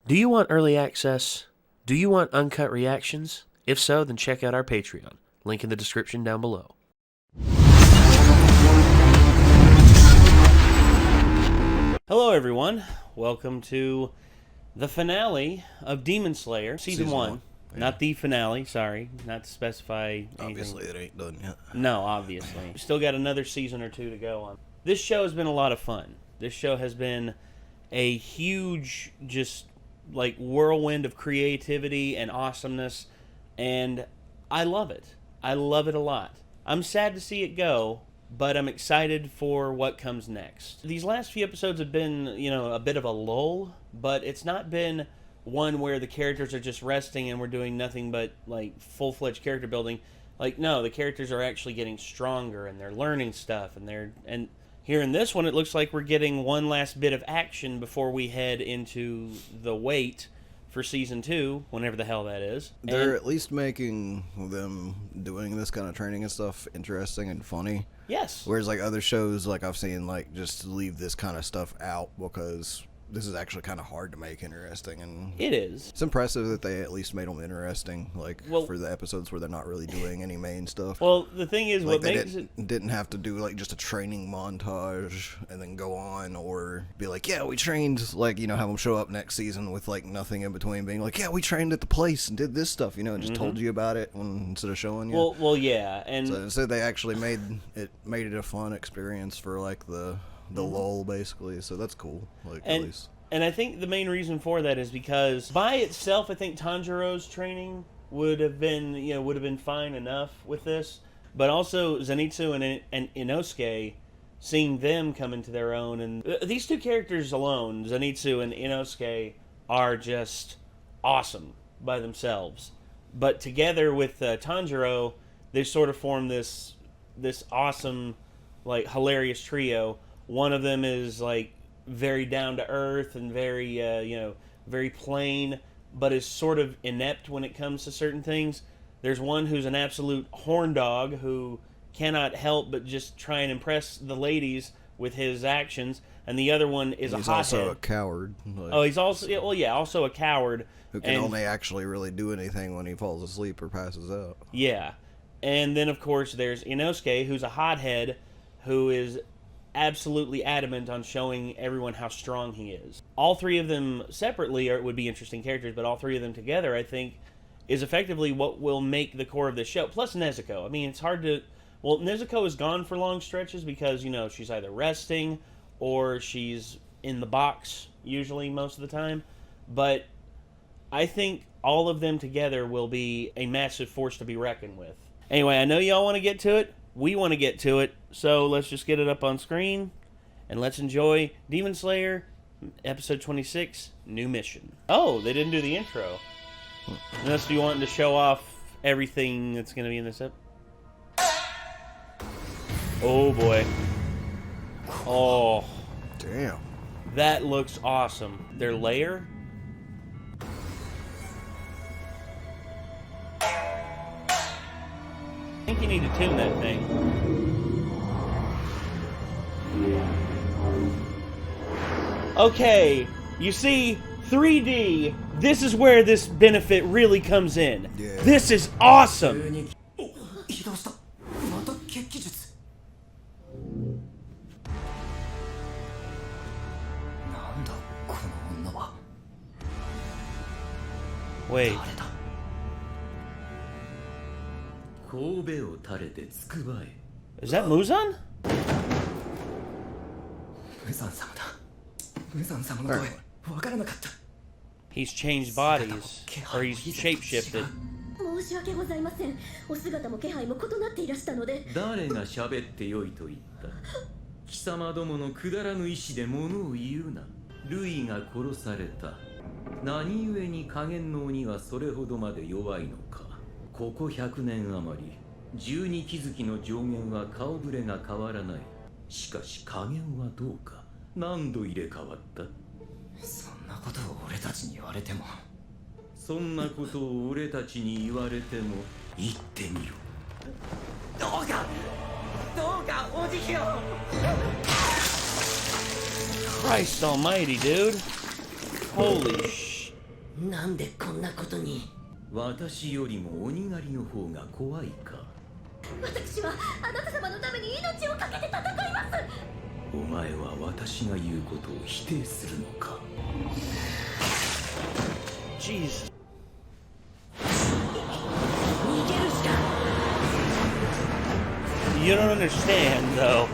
Do you want early access? Do you want uncut reactions? If so, then check out our Patreon. Link in the description down below. Hello everyone, welcome to the finale of Demon Slayer, Season 1. Yeah. Not the finale, sorry, not to specify anything. Obviously it ain't done yet. No, obviously. We still got another season or two to go on. This show has been a lot of fun. This show has been a huge, just like whirlwind of creativity and awesomeness, and I love it. I love it a lot. I'm sad to see it go, but I'm excited for what comes next. These last few episodes have been, a bit of a lull, but it's not been one where the characters are just resting and we're doing nothing but like full-fledged character building. Like, no, the characters are actually getting stronger and they're learning stuff, and here in this one, it looks like we're getting one last bit of action before we head into the wait for Season 2, whenever the hell that is. They're at least making them doing this kind of training and stuff interesting and funny. Yes. Whereas, like, other shows, like, I've seen, like, just leave this kind of stuff out because this is actually kind of hard to make interesting. And it is. It's impressive that they at least made them interesting, like, for the episodes where they're not really doing any main stuff. Well, the thing is, like, what makes it... didn't have to do, like, just a training montage and then go on, or be like, yeah, we trained, like, have them show up next season with, like, nothing in between, being like, yeah, we trained at the place and did this stuff, and just told you about it instead of showing you. Well, yeah, and... So instead they actually made it a fun experience for, like, the lull, basically, so that's cool, like, at least. And I think the main reason for that is because by itself, I think Tanjiro's training would have been fine enough with this, but also Zenitsu and Inosuke, seeing them come into their own, and these two characters alone, Zenitsu and Inosuke, are just awesome by themselves. But together with Tanjiro, they sort of form this awesome, like, hilarious trio. One of them is like very down to earth and very very plain, but is sort of inept when it comes to certain things. There's one who's an absolute horn dog who cannot help but just try and impress the ladies with his actions, and the other one is he's a hothead. Also a coward. He's also also a coward who can only actually really do anything when he falls asleep or passes out. Yeah, and then of course there's Inosuke, who's a hothead who is absolutely adamant on showing everyone how strong he is. All three of them separately would be interesting characters, but all three of them together, I think, is effectively what will make the core of this show. Plus Nezuko. I mean, it's hard to... Well, Nezuko is gone for long stretches because, she's either resting or she's in the box, usually, most of the time. But I think all of them together will be a massive force to be reckoned with. Anyway, I know y'all want to get to it. We want to get to it, so let's just get it up on screen, and let's enjoy Demon Slayer, Episode 26, New Mission. Oh, they didn't do the intro. Unless you want to show off everything that's going to be in this episode. Oh, boy. Oh. Damn. That looks awesome. Their lair? I think you need to tune that thing. Okay, you see, 3D, this is where this benefit really comes in. Yeah. This is awesome! Wait. Is that Muzan? He's changed bodies, or he's shape-shifted. 申し訳ございません。お姿も気配も異なっていらしたので。誰が喋ってよいと言った。貴様どものくだらぬ意志で物を言うな。ルイが殺された。何故に加減の鬼はそれほどまで弱いのか。ここ100年余り、12気づきの上限は顔ぶれが変わらない。しかし加減はどうか。何度入れ替わった。そんなことを俺たちに言われても。そんなことを俺たちに言われても言ってみろ。どうかおじきを。Christ almighty, dude. Holy sh... なんでこんなことに。私よりも鬼狩りの方が怖いか。私はあなた様のために命を懸けて戦います。お前は私が言うことを否定するのか。Jeez. 逃げるしか。 You don't understand, though.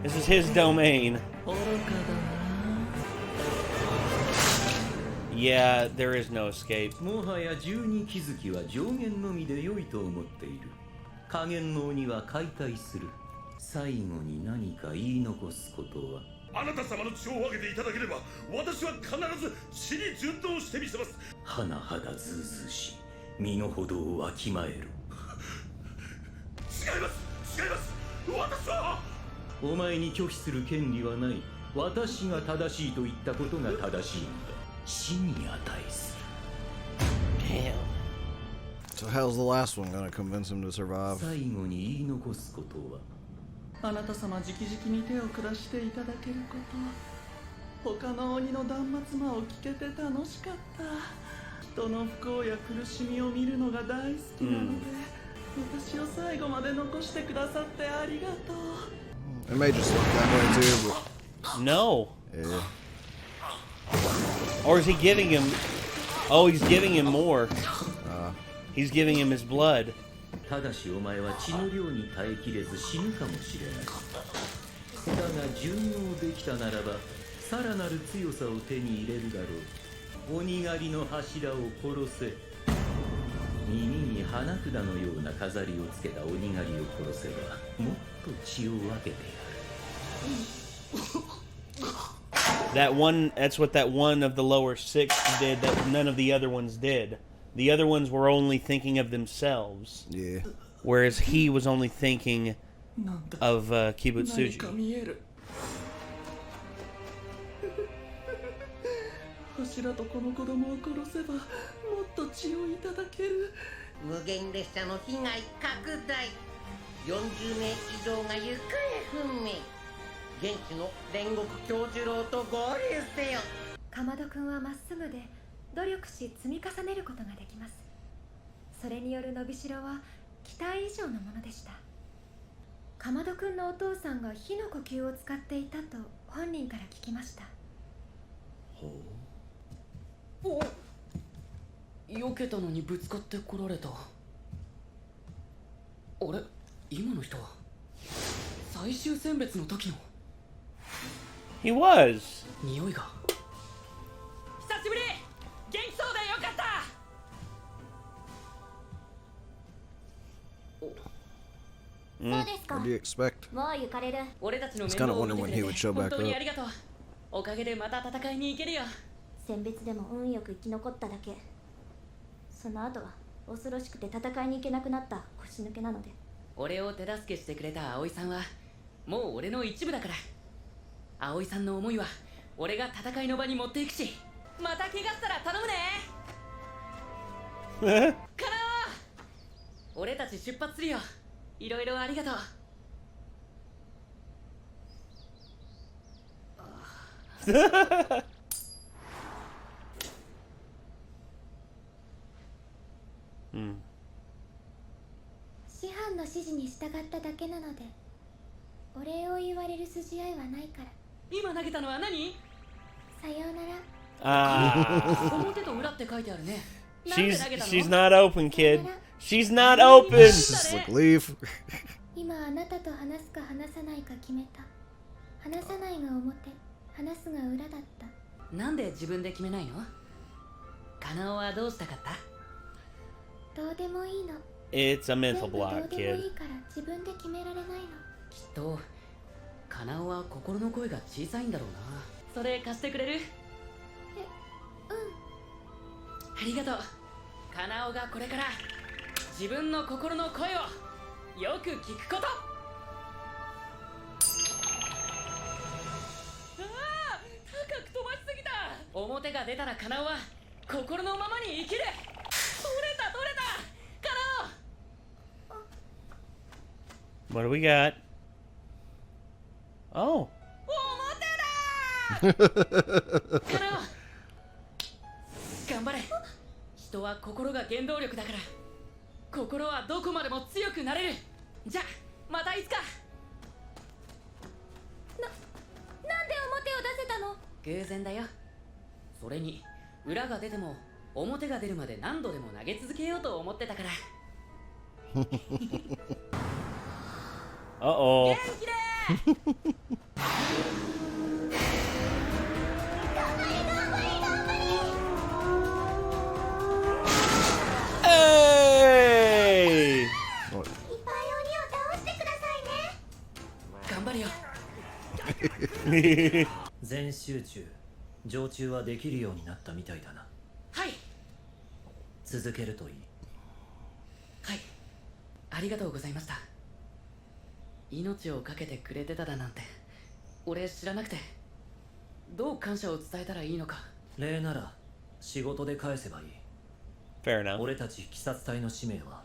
This is his domain. 愚かだな。 Yeah, there is no escape. もはや十二気づきは上限のみで良いと思っている。下限の鬼は解体する。最後に何か言い残すことは。あなた様の血を分けていただければ、私は必ず血に順応してみせます。甚だずうずうし、身の程をわきまえる。違います違います。私は。お前に拒否する権利はない。私が正しいと言ったことが正しいんだ。死に値する。 Damn. So how's the last one gonna convince him to survive? 最後に言い残すことは。あなた様直々に手を下していただけること、他の鬼の断末魔を聞けて楽しかった。人の不幸や苦しみを見るのが大好きなので、私を最後まで残してくださってありがとう。 It may just look that way too, but No. yeah. Or is he giving him... Oh, he's giving him more. He's giving him his blood. ただしお前は血の量に耐えきれず死ぬかもしれない。だが順応できたならばさらなる強さを手に入れるだろう。鬼狩りの柱を殺せ。耳に花札のような飾りをつけた鬼狩りを殺せばもっと血を分けてやる。 That one, that's what that one of the lower six did that none of the other ones did. The other ones were only thinking of themselves. Yeah. Whereas he was only thinking なんだ of 何 Kibutsuji. か見える。柱とこの子供を殺せばもっと血をいただける。無限列車の被害拡大。40名以上が行方不明。現地の煉獄教授郎と合流せよ。かまどくんはまっすぐで努力し積み重ねることができます。それによる伸びしろは期待以上のものでした。かまどくんのお父さんが火の呼吸を使っていたと本人から聞きました。お、避けたのにぶつかってこられた。あれ、今の人は最終選別の時の。 He was. 匂いが。久しぶり。元気そうでよかった。 そうですか。 What do you expect? もう行かれる。俺たちの It's 面 kind 倒 of を見 wondering て when く he れ would て show 本 back 当にあ up. りがとう。おかげでまた戦いに行けるよ。選別でも運よく生き残っただけ。その後は恐ろしくて戦いに行けなくなった腰抜けなので。俺を手助けしてくれた葵さんはもう俺の一部だから。葵さんの思いは俺が戦いの場に持っていくし、また怪我したら頼むね。かなお、俺たち出発するよ。いろいろありがとう。師範の指示に従っただけなので、お礼を言われる筋合いはないから。今投げたのは何？さようなら。 Ah. 表と裏って書いてあるね。 She's not open, kid. She's not open. Just like leave. 今あなたと話すか話さないか決めた。話さないが表、話すが裏だった。なんで自分で決めないの？カナオはどうしたかった？どうでもいいの。 It's a 全 mental 部どう block, でもい kid. いから自分で決められないの。きっとカナオは心の声が小さいんだろうな。それ貸してくれる？ありがとう。カナオがこれから自分の心の声をよく聞くこと。ああ、高く飛ばしすぎた。表が出たらカナオは心のままに生きる。取れた取れた。カナオ。 What do we got? Oh. 表だ。カナオ。頑頑張れ。人は心が原動力だから。心はどこまでも強くなれる。じゃあまたいつか。なんで表を出せたの？偶然だよ。それに裏が出ても表が出るまで何度でも投げ続けようと思ってたから。Uh-oh. 元気でHey! いっぱい鬼を倒してくださいね。頑張るよ。全集中常駐はできるようになったみたいだな。はい続けるといい。はい、ありがとうございました。命を懸けてくれてただなんて俺知らなくて、どう感謝を伝えたらいいのか。礼なら仕事で返せばいい。 Fair enough. 俺たち鬼殺隊の使命は。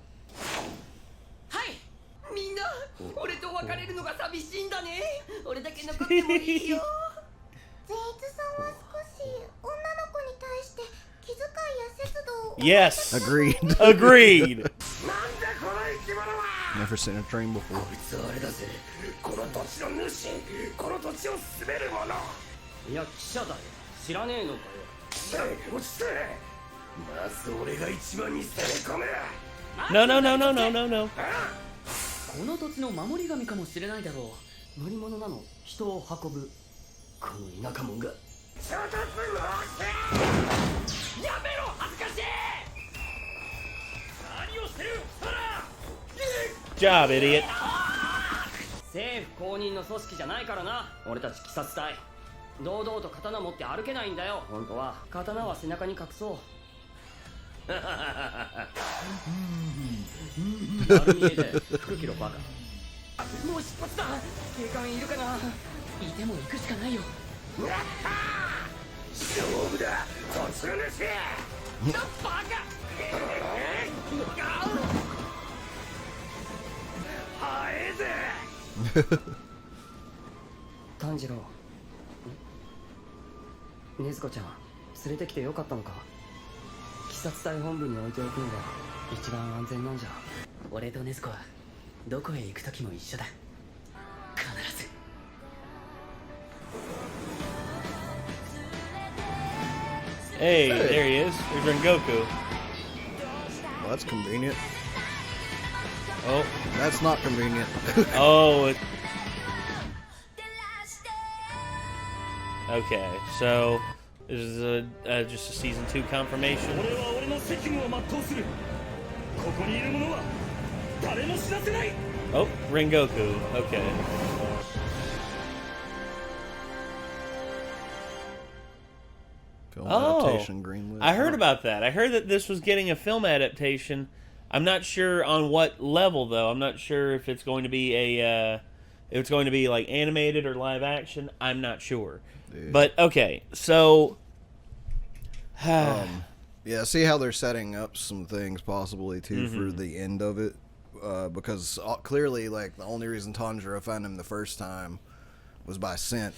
はい。みんな俺と別れるのが寂しいんだね。俺だけ残ってもいいよ。ゼイツさんは少し女の子に対して気遣いや節度を Yes. Agreed. Agreed. なんでこの生き物は Never seen a train before. こいつはあれだぜ、この土地の主、この土地を住める者。いや記者だよ。知らねえのかよ。落ち着け。まず俺が一番に攻め込め。 No, no, no, no, no, no, no. この土地の守り神かもしれないだろう。乗り物なの。人を運ぶこの田舎者が。ちょっとやめろ恥ずかしい。何をしてるほら。 Job, idiot. 政府公認の組織じゃないからな。俺たち鬼殺隊堂々と刀持って歩けないんだよ。本当は刀は背中に隠そう。丸見えで服着ろバカ。もう出発だ。警官いるかな。いても行くしかないよ。勝負だ土地の主。バカ。早えぜ。炭治郎、禰豆子ちゃん連れてきてよかったのか。鬼殺隊本部に置いておくのが一番安全なんじゃ。俺と禰豆子はどこへ行く時も一緒だ。必ず。Hey, there he is. There's Rengoku. Well, that's convenient. Oh, That's not convenient. oh. Okay, so this is just a season 2 confirmation. 俺は俺の責務を全うする。ここにいる者は誰も知らせない。 Oh, Rengoku. Okay. Film Oh, adaptation greenlit. I heard about that. I heard that this was getting a film adaptation. I'm not sure on what level though. I'm not sure if it's going to be if it's going to be like animated or live action. I'm not sure. Yeah. But okay, so Yeah, see how they're setting up some things possibly too for the end of it, because clearly, like, the only reason Tanjiro found him the first time was by scent,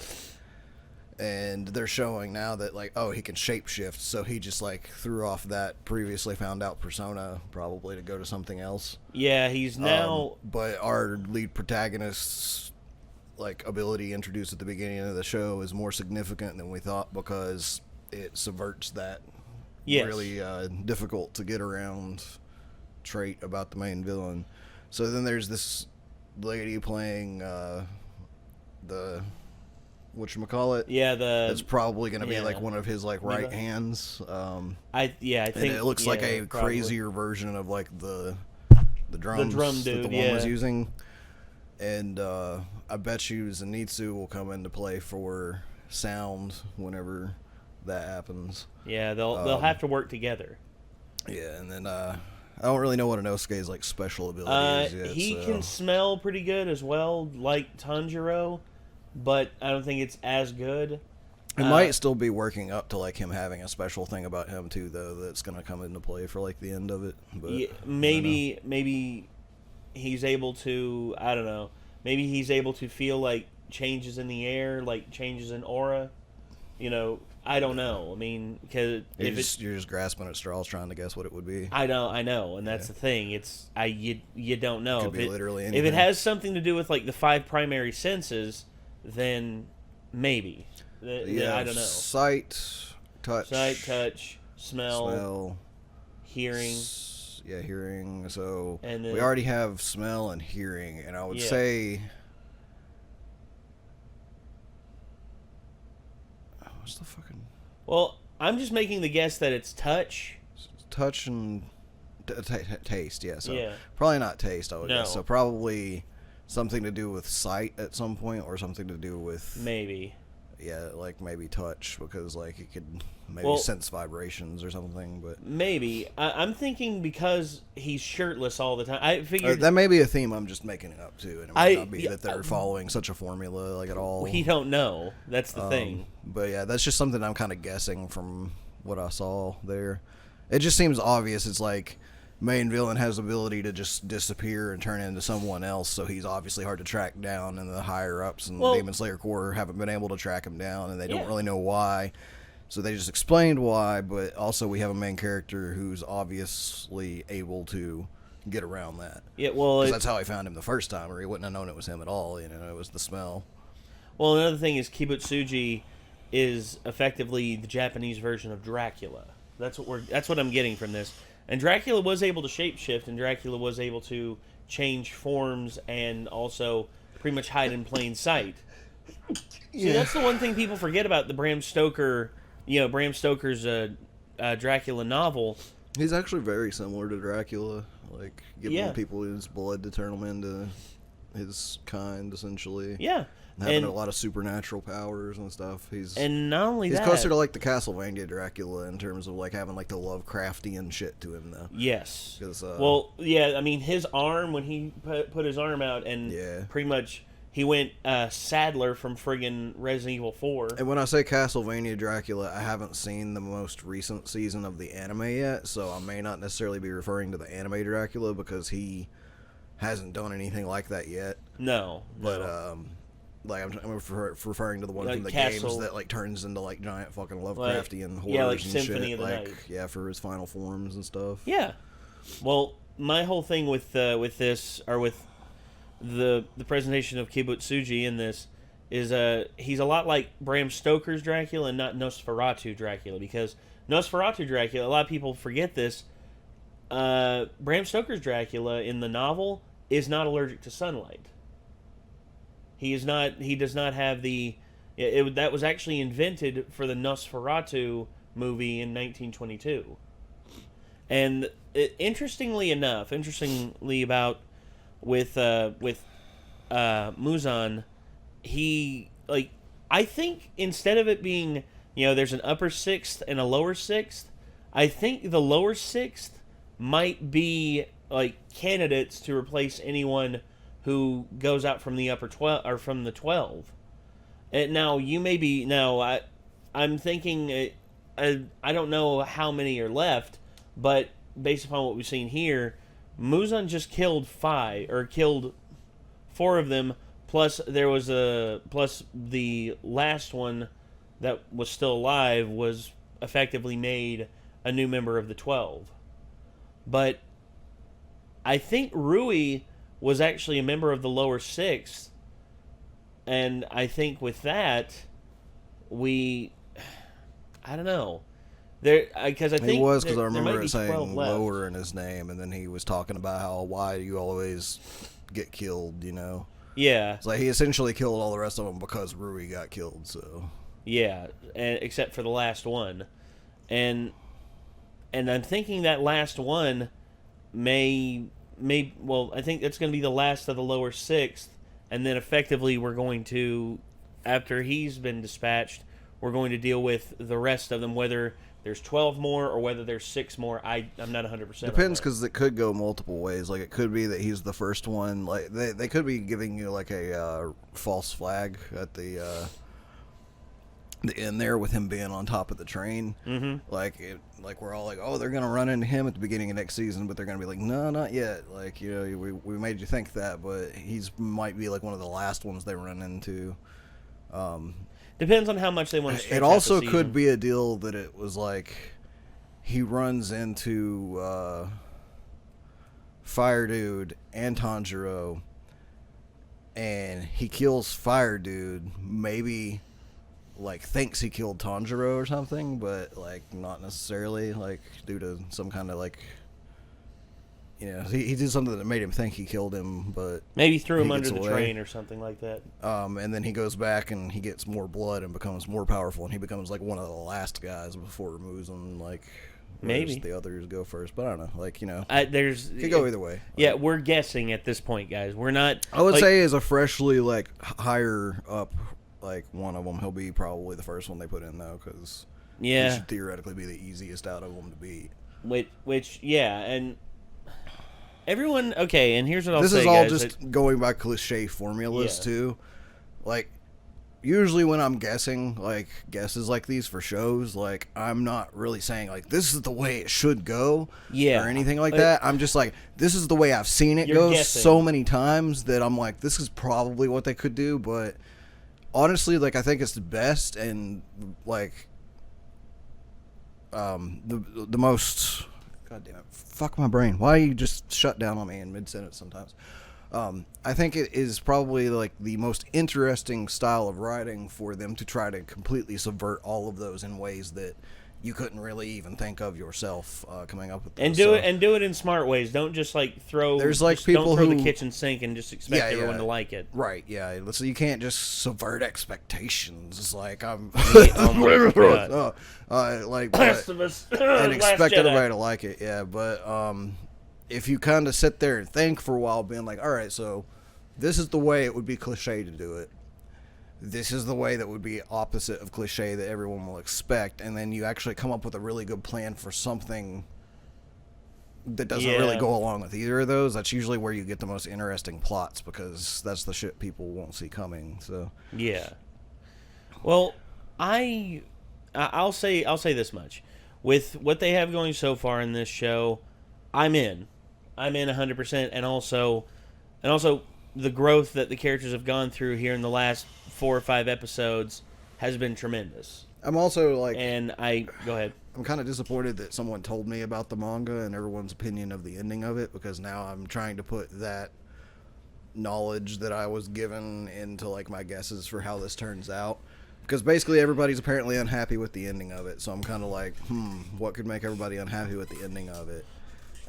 and they're showing now that, like, oh, he can shapeshift, so he just, like, threw off that previously found out persona probably to go to something else. yeah, he's now But our lead protagonist's, like, ability introduced at the beginning of the show is more significant than we thought, because it subverts that Yes. really difficult to get around trait about the main villain. So then there's this lady playing the whatchamacallit. yeah That's probably going to be yeah. like one of his like right hands. I think And it looks like yeah, a probably. crazier version of like the drums drum that dude, the one was yeah. using. And I bet you Zenitsu will come into play for sound whenever that happens. Yeah, they'll have to work together. Yeah, and then I don't really know what Inosuke's like special ability is yet. He so. can smell pretty good as well, like Tanjiro, but I don't think it's as good. It might still be working up to like him having a special thing about him too, though. That's gonna come into play for like the end of it. But Yeah, maybe he's able to. I don't know. Maybe he's able to feel like changes in the air, like changes in aura. You know, I don't know. I mean, because you're just grasping at straws trying to guess what it would be. I know, and that's the thing. You don't know. Could be literally if anything. it has something to do with like the 5 primary senses, then maybe. I don't know. Sight, touch, smell, hearing. Hearing. So And then, we already have smell and hearing, and I would say. What's the fucking? Well, I'm just making the guess that it's touch. Touch and taste. Yeah. So Yeah. probably not taste. I would guess. No. So probably something to do with sight at some point, or something to do with Maybe. Yeah, like maybe touch, because like it could maybe sense vibrations or something. But maybe I'm thinking because he's shirtless all the time. I figured that may be a theme I'm just making it up too, and it might not be yeah, that they're following such a formula like at all. we don't know. That's the thing. But yeah, that's just something I'm kind of guessing from what I saw there. It just seems obvious. It's like main villain has the ability to just disappear and turn into someone else, so he's obviously hard to track down, and the higher ups and the Demon Slayer Corps haven't been able to track him down, and they don't really know why. So they just explained why, but also we have a main character who's obviously able to get around that. Yeah, well, that's how I found him the first time, or he wouldn't have known it was him at all. You know, it was the smell. Well, another thing is Kibutsuji is effectively the Japanese version of Dracula. That's what I'm getting from this. And Dracula was able to shapeshift, and Dracula was able to change forms and also pretty much hide in plain sight. See, that's the one thing people forget about the Bram Stoker's Dracula novel. He's actually very similar to Dracula, like giving people his blood to turn them into his kind, essentially. Yeah. Having a lot of supernatural powers and stuff. And not only he's that, closer to like the Castlevania Dracula in terms of like having like the Lovecraftian shit to him, though. Yes. Well, yeah. I mean, his arm, when he put his arm out, and pretty much he went Sadler from friggin' Resident Evil 4. And when I say Castlevania Dracula, I haven't seen the most recent season of the anime yet, so I may not necessarily be referring to the anime Dracula because he hasn't done anything like that yet. No. But like I'm referring to the one like from the Castle, games that like turns into like giant fucking Lovecraftian horrors like and Symphony shit. of the Like Night. For his final forms and stuff. Yeah. Well, my whole thing with this, or with the presentation of Kibutsuji in this, is he's a lot like Bram Stoker's Dracula and not Nosferatu Dracula, because Nosferatu Dracula, a lot of people forget this. Bram Stoker's Dracula in the novel is not allergic to sunlight. He is not. He does not have the. That was actually invented for the Nosferatu movie in 1922. And interestingly about with Muzan, he I think instead of it being there's an upper sixth and a lower sixth, I think the lower sixth might be like candidates to replace anyone who goes out from the upper 12 or from the 12. And now you may be I'm thinking I don't know how many are left, but based upon what we've seen here, Muzan just killed 4 of them, plus there was the last one that was still alive was effectively made a new member of the 12. But I think Rui was actually a member of the lower sixth, and I think with that, I don't know, because I think he was, because I remember it saying lower in his name, and then he was talking about why you always get killed, Yeah, it's like he essentially killed all the rest of them because Rui got killed. So yeah, except for the last one, and I'm thinking that last one I think that's going to be the last of the lower sixth, and then effectively we're going to, after he's been dispatched, we're going to deal with the rest of them, whether there's 12 more or whether there's 6 more. I'm not 100%. Depends, because it could go multiple ways. Like, it could be that he's the first one. Like, they could be giving you like a false flag at the end there with him being on top of the train. Mm-hmm. Like we're all like, oh, they're gonna run into him at the beginning of next season, but they're gonna be like, no, not yet. Like, we made you think that, but he's might be like one of the last ones they run into. Depends on how much they want to stretch It out also the season. could be a deal that it was like he runs into Fire Dude and Tanjiro, and he kills Fire Dude. Maybe like thinks he killed Tanjiro or something, but like not necessarily, like due to some kind of like. He did something that made him think he killed him, but maybe threw him under gets the away. train or something like that. And then he goes back and he gets more blood and becomes more powerful, and he becomes like one of the last guys before Muzan, like maybe the others go first. But I don't know, like there's could go either way. Yeah, we're guessing at this point, guys. We're not. I would say as a freshly like higher up, like one of them, he'll be probably the first one they put in though, because he should theoretically be the easiest out of them to beat. Which and. Everyone, okay, and here's what I'll say, This is all guys, just going by cliche formulas, too. Like, usually when I'm guessing, like, guesses like these for shows, like, I'm not really saying, like, this is the way it should go, or anything like that. I'm just like, this is the way I've seen it go so many times that I'm like, this is probably what they could do, but honestly, like, I think it's the best and, like, the most... God damn it. Fuck my brain. Why you just shut down on me in mid-sentence sometimes? I think it is probably like the most interesting style of writing for them to try to completely subvert all of those in ways that you couldn't really even think of yourself coming up with those. And do it in smart ways. Don't just like throw. There's like don't people throw who the kitchen sink and just expect everyone to like it. Right? Yeah. So you can't just subvert expectations. It's like I'm like Blasphemous. and expect everybody to like it. Yeah, but if you kind of sit there and think for a while, being like, all right, so this is the way it would be cliche to do it. This is the way that would be opposite of cliche that everyone will expect, and then you actually come up with a really good plan for something that doesn't really go along with either of those. That's usually where you get the most interesting plots, because that's the shit people won't see coming. So yeah. Well, I'll say this much. With what they have going so far in this show, I'm in 100%, and also the growth that the characters have gone through here in the last 4 or 5 episodes has been tremendous. I'm also like, go ahead. I'm kind of disappointed that someone told me about the manga and everyone's opinion of the ending of it, because now I'm trying to put that knowledge that I was given into like my guesses for how this turns out. Because basically everybody's apparently unhappy with the ending of it, so I'm kind of like, what could make everybody unhappy with the ending of it?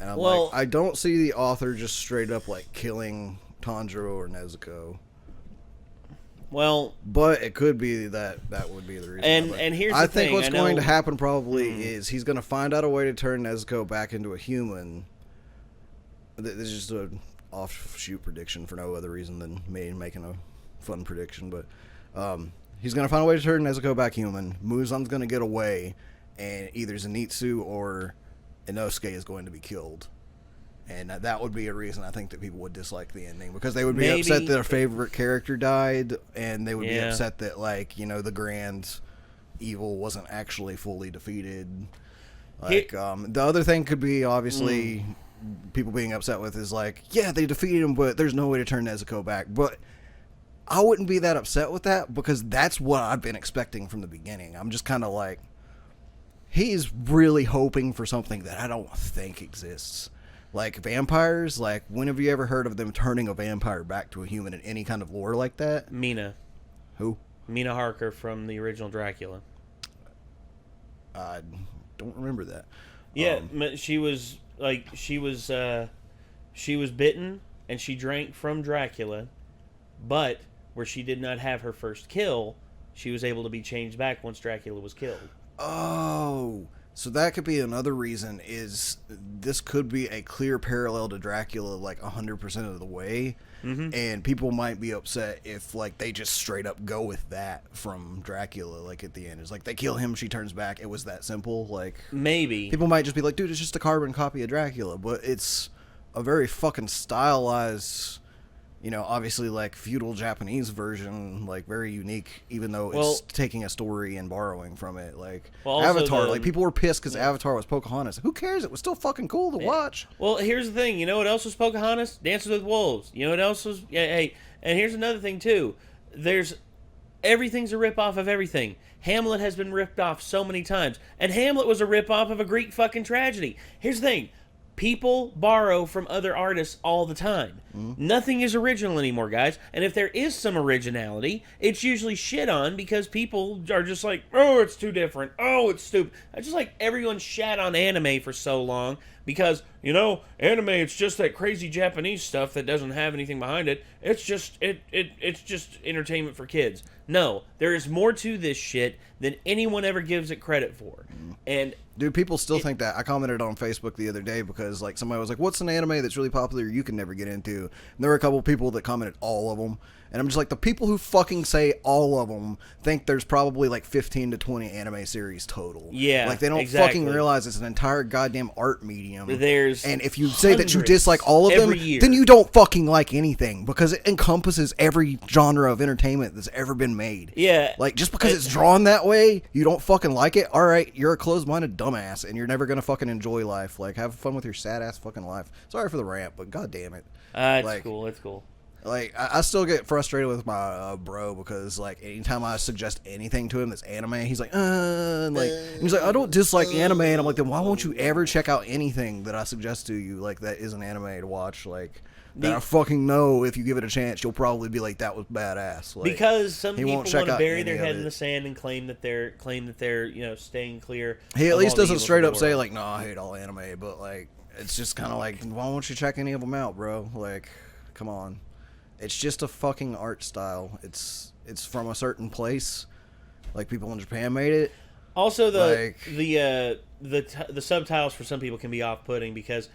And I'm like, I don't see the author just straight up like killing Tanjiro or Nezuko. Well, but it could be that would be the reason. And here's the thing. I think what's going to happen probably is he's going to find out a way to turn Nezuko back into a human. This is just an offshoot prediction for no other reason than me making a fun prediction, but he's going to find a way to turn Nezuko back human. Muzan's going to get away, and either Zenitsu or Inosuke is going to be killed. And that would be a reason I think that people would dislike the ending, because they would be upset that their favorite character died, and they would be upset that, like, the grand evil wasn't actually fully defeated. Like, the other thing could be, obviously, people being upset with is like, yeah, they defeated him, but there's no way to turn Nezuko back. But I wouldn't be that upset with that, because that's what I've been expecting from the beginning. I'm just kind of like, he's really hoping for something that I don't think exists. Like vampires, like when have you ever heard of them turning a vampire back to a human in any kind of lore like that? Mina. Who? Mina Harker from the original Dracula. I don't remember that. Yeah, she was bitten and she drank from Dracula, but where she did not have her first kill, she was able to be changed back once Dracula was killed. Oh, so that could be another reason, is this could be a clear parallel to Dracula like 100% of the way. Mm-hmm. And people might be upset if like they just straight up go with that from Dracula, like at the end. It's like they kill him, she turns back. It was that simple. Like maybe. People might just be like, dude, it's just a carbon copy of Dracula. But it's a very fucking stylized, obviously like feudal Japanese version, like very unique, even though it's taking a story and borrowing from it. Like Avatar, like people were pissed because Avatar was Pocahontas. Who cares? It was still fucking cool to watch. Well, here's the thing. You know what else was Pocahontas? Dances with Wolves. You know what else was? Yeah, hey, and here's another thing too. There's Everything's a ripoff of everything. Hamlet has been ripped off so many times. And Hamlet was a ripoff of a Greek fucking tragedy. Here's the thing. People borrow from other artists all the time. Nothing is original anymore, guys. And if there is some originality, it's usually shit on because people are just like, oh, it's too different. Oh, it's stupid. I just like everyone shat on anime for so long because, you know, anime, it's just that crazy Japanese stuff that doesn't have anything behind it. It's just it's just entertainment for kids. No, there is more to this shit than anyone ever gives it credit for. And dude, people still think that. I commented on Facebook the other day because like somebody was like, what's an anime that's really popular you can never get into? And there were a couple of people that commented all of them. And I'm just like, the people who fucking say all of them think there's probably like 15 to 20 anime series total. Yeah, like they don't fucking realize it's an entire goddamn art medium. There's and if you say that you dislike all of them, year. then you don't fucking like anything because it encompasses every genre of entertainment that's ever been made. Yeah. Like just because it's drawn that way, you don't fucking like it. All right, you're a closed-minded dumbass and you're never going to fucking enjoy life. Like have fun with your sad ass fucking life. Sorry for the rant, but god damn it. It's like, cool. It's cool. Like, I still get frustrated with my bro because, like, anytime I suggest anything to him that's anime, he's like, and he's like, I don't dislike anime. And I'm like, then why won't you ever check out anything that I suggest to you, like, that is an anime to watch? Like, that I fucking know if you give it a chance, you'll probably be like, that was badass. Like, because some people want to bury their head in it. the sand and claim that they're you know, staying clear. He at least doesn't straight up say, like, no, I hate all anime, but, like, it's just kind of like, why won't you check any of them out, bro? Like, come on. It's just a fucking art style. It's from a certain place. Like people in Japan made it. Also, the subtitles for some people can be off-putting because.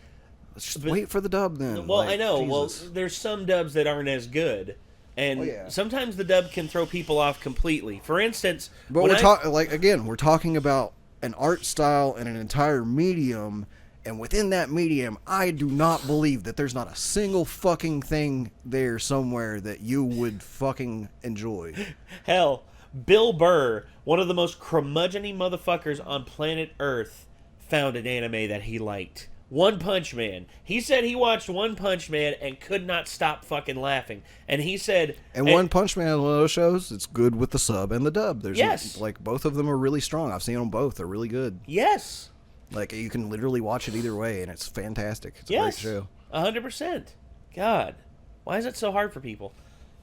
Just wait for the dub then. Well, like, I know. Jesus. Well, there's some dubs that aren't as good, and sometimes the dub can throw people off completely. For instance, but we're talking about an art style and an entire medium. And within that medium, I do not believe that there's not a single fucking thing there somewhere that you would fucking enjoy. Hell, Bill Burr, one of the most curmudgeon-y motherfuckers on planet Earth, found an anime that he liked. One Punch Man. He said he watched One Punch Man and could not stop fucking laughing. And he said... And One Punch Man is one of those shows, it's good with the sub and the dub. Yes. Like, both of them are really strong. I've seen them both. They're really good. Yes. Like, you can literally watch it either way, and it's fantastic. It's a great show. 100%. God, why is it so hard for people?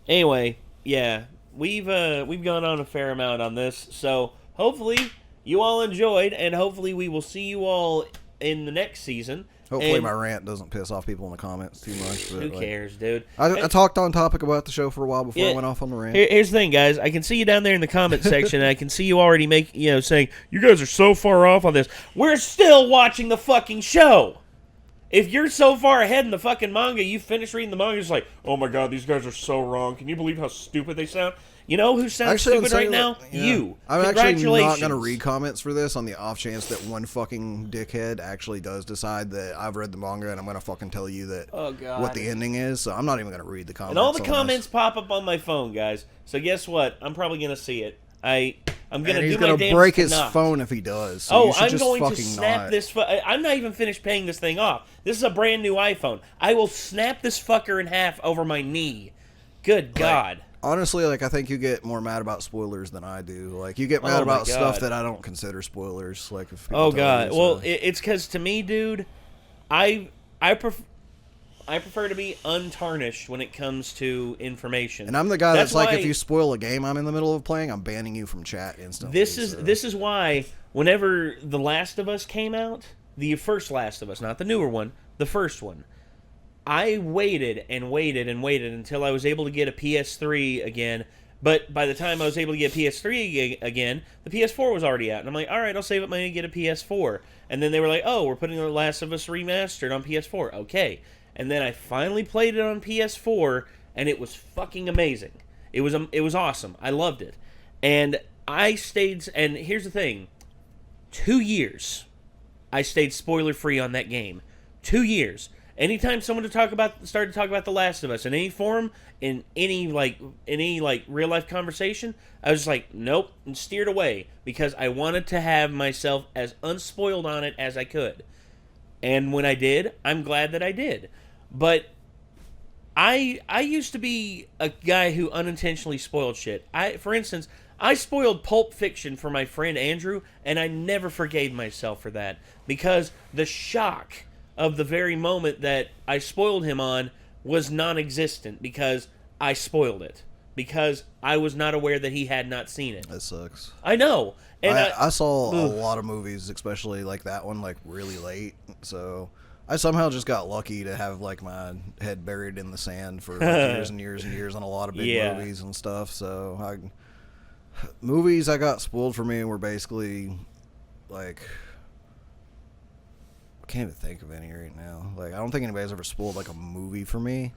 Anyway, yeah, we've gone on a fair amount on this, so hopefully you all enjoyed, and hopefully we will see you all in the next season. Hopefully my rant doesn't piss off people in the comments too much. But who cares, dude? I talked on topic about the show for a while before I went off on the rant. Here's the thing, guys. I can see you down there in the comment section, and I can see you already saying, you guys are so far off on this. We're still watching the fucking show. If you're so far ahead in the fucking manga, you finish reading the manga, it's like, oh my god, these guys are so wrong. Can you believe how stupid they sound? You know who sounds stupid right now? Yeah. You. I'm actually not going to read comments for this on the off chance that one fucking dickhead actually does decide that I've read the manga and I'm going to fucking tell you that what the ending is. So I'm not even going to read the comments. And all the comments pop up on my phone, guys. So guess what? I'm probably going to see it. I'm going to do my damn. He's going to break his phone if he does. So I'm going to snap this. I'm not even finished paying this thing off. This is a brand new iPhone. I will snap this fucker in half over my knee. Good God. Honestly, like, I think you get more mad about spoilers than I do. Like, you get mad about stuff that I don't consider spoilers. Like, if people God. You, so. Well, it's because to me, dude, I prefer to be untarnished when it comes to information. And I'm the guy that's like, if you spoil a game I'm in the middle of playing, I'm banning you from chat instantly. This is why whenever The Last of Us came out, the first Last of Us, not the newer one, the first one, I waited and waited and waited until I was able to get a PS3 again. But by the time I was able to get a PS3 again, the PS4 was already out. And I'm like, all right, I'll save up money to get a PS4. And then they were like, oh, we're putting The Last of Us Remastered on PS4. Okay. And then I finally played it on PS4, and it was fucking amazing. It was awesome. I loved it. And I stayed, and here's the thing, 2 years I stayed spoiler-free on that game. 2 years. Anytime someone started to talk about The Last of Us in any forum, in any real life conversation, I was just like, nope, and steered away because I wanted to have myself as unspoiled on it as I could. And when I did, I'm glad that I did. But I used to be a guy who unintentionally spoiled shit. For instance, I spoiled Pulp Fiction for my friend Andrew, and I never forgave myself for that because the shock of the very moment that I spoiled him on was non-existent because I spoiled it. Because I was not aware that he had not seen it. That sucks. I know. And I saw a lot of movies, especially like that one, like really late. So I somehow just got lucky to have like my head buried in the sand for like years and years and years on a lot of big movies and stuff. So movies I got spoiled for me were basically like, I can't even think of any right now. Like I don't think anybody's ever spoiled like a movie for me.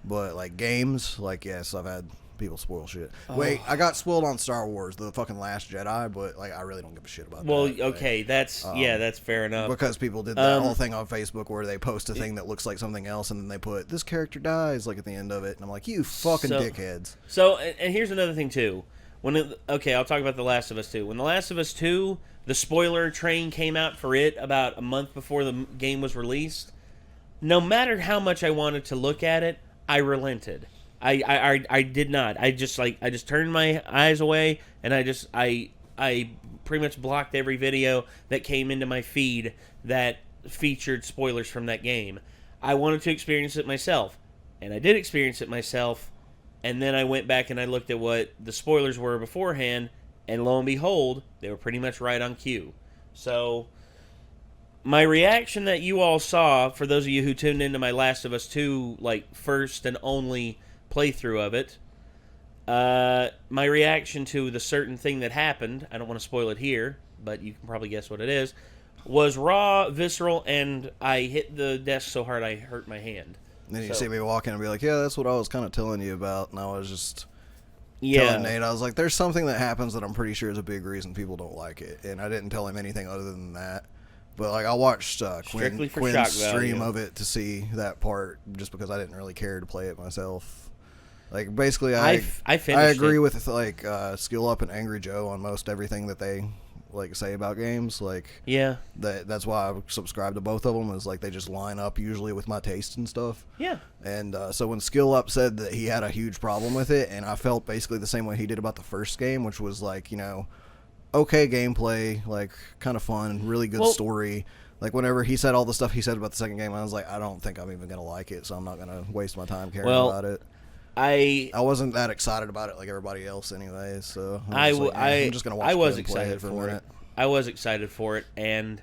But like games, like yes, I've had people spoil shit. Wait, I got spoiled on Star Wars, the fucking Last Jedi, but like I really don't give a shit about that. Well, okay, that's that's fair enough. Because people did that whole thing on Facebook where they post a thing that looks like something else, and then they put this character dies like at the end of it, and I'm like, you fucking dickheads. So, and here's another thing too. I'll talk about The Last of Us 2. When The Last of Us 2, the spoiler train came out for it about a month before the game was released. No matter how much I wanted to look at it, I relented. I did not. I just turned my eyes away, and I pretty much blocked every video that came into my feed that featured spoilers from that game. I wanted to experience it myself, and I did experience it myself, and then I went back and I looked at what the spoilers were beforehand, and lo and behold, they were pretty much right on cue. So my reaction that you all saw, for those of you who tuned into my Last of Us 2, like, first and only playthrough of it, my reaction to the certain thing that happened, I don't want to spoil it here, but you can probably guess what it is, was raw, visceral, and I hit the desk so hard I hurt my hand. And then you see me walk in and be like, yeah, that's what I was kind of telling you about, and I was just telling Nate, I was like, there's something that happens that I'm pretty sure is a big reason people don't like it, and I didn't tell him anything other than that. But like I watched Quinn's stream of it to see that part, just because I didn't really care to play it myself. Like basically, I agree with like Skill Up and Angry Joe on most everything that they like say about games. Like that's why I subscribe to both of them. Is like they just line up usually with my taste and stuff. Yeah. And so when Skill Up said that he had a huge problem with it, and I felt basically the same way he did about the first game, which was like, you know, okay gameplay, like kind of fun, really good story. Like whenever he said all the stuff he said about the second game, I was like, I don't think I'm even gonna like it, so I'm not gonna waste my time caring about it. I wasn't that excited about it like everybody else anyway, so I'm just gonna watch. I was excited for it. I was excited for it, and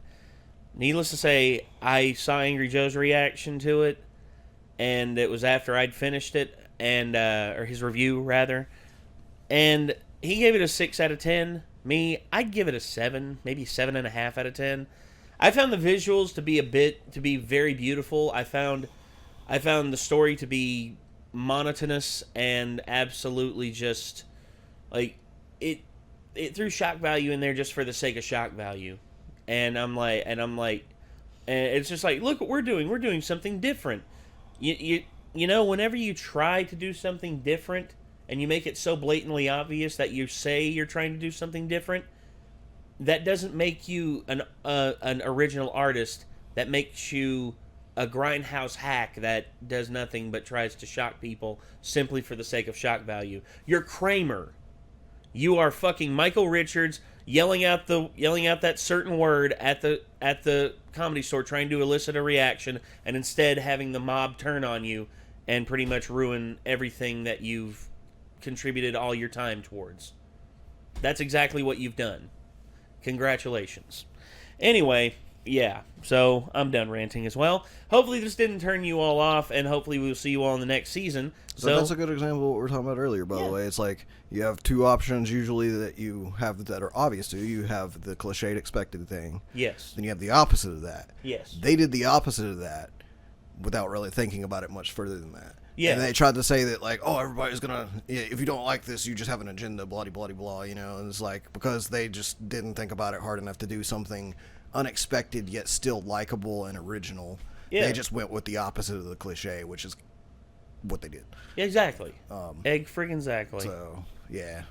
needless to say, I saw Angry Joe's reaction to it, and it was after I'd finished it, and or his review rather, and he gave it a 6 out of 10. Me, I'd give it a 7, maybe 7.5 out of 10. I found the visuals to be very beautiful. I found the story to be monotonous and absolutely just like it threw shock value in there just for the sake of shock value. And and it's just like, look what we're doing something different. You know, whenever you try to do something different and you make it so blatantly obvious that you say you're trying to do something different, that doesn't make you an original artist. That makes you a grindhouse hack that does nothing but tries to shock people simply for the sake of shock value. You're Kramer. You are fucking Michael Richards yelling out that certain word at the Comedy Store trying to elicit a reaction, and instead having the mob turn on you and pretty much ruin everything that you've contributed all your time towards. That's exactly what you've done. Congratulations. Anyway, yeah, so I'm done ranting as well. Hopefully this didn't turn you all off, and hopefully we'll see you all in the next season. So that's a good example of what we were talking about earlier, by the way. It's like you have two options usually that you have that are obvious to you. You have the cliched expected thing. Yes. Then you have the opposite of that. Yes. They did the opposite of that without really thinking about it much further than that. Yeah. And they tried to say that, like, oh, everybody's gonna, if you don't like this, you just have an agenda, blah, blah, blah, you know. And it's like, because they just didn't think about it hard enough to do something unexpected yet still likable and original. Yeah. They just went with the opposite of the cliche, which is what they did. Exactly. Egg friggin' exactly. So, yeah.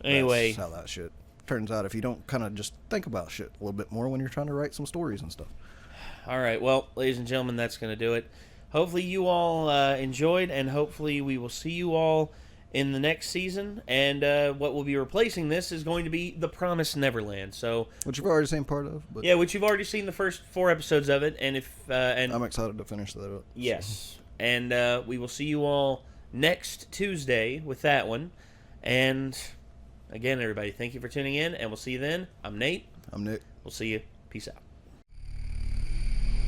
Anyway. That's how that shit turns out if you don't kind of just think about shit a little bit more when you're trying to write some stories and stuff. All right. Well, ladies and gentlemen, that's going to do it. hopefully you all enjoyed, and hopefully we will see you all in the next season. And what will be replacing this is going to be The Promised Neverland. So, which you've already seen part of. But yeah, which you've already seen the first 4 episodes of it, and I'm excited to finish that up. Yes, and we will see you all next Tuesday with that one. And again, everybody, thank you for tuning in, and we'll see you then. I'm Nate. I'm Nick. We'll see you. Peace out.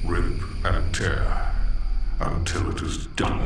Rip and tear until it is done.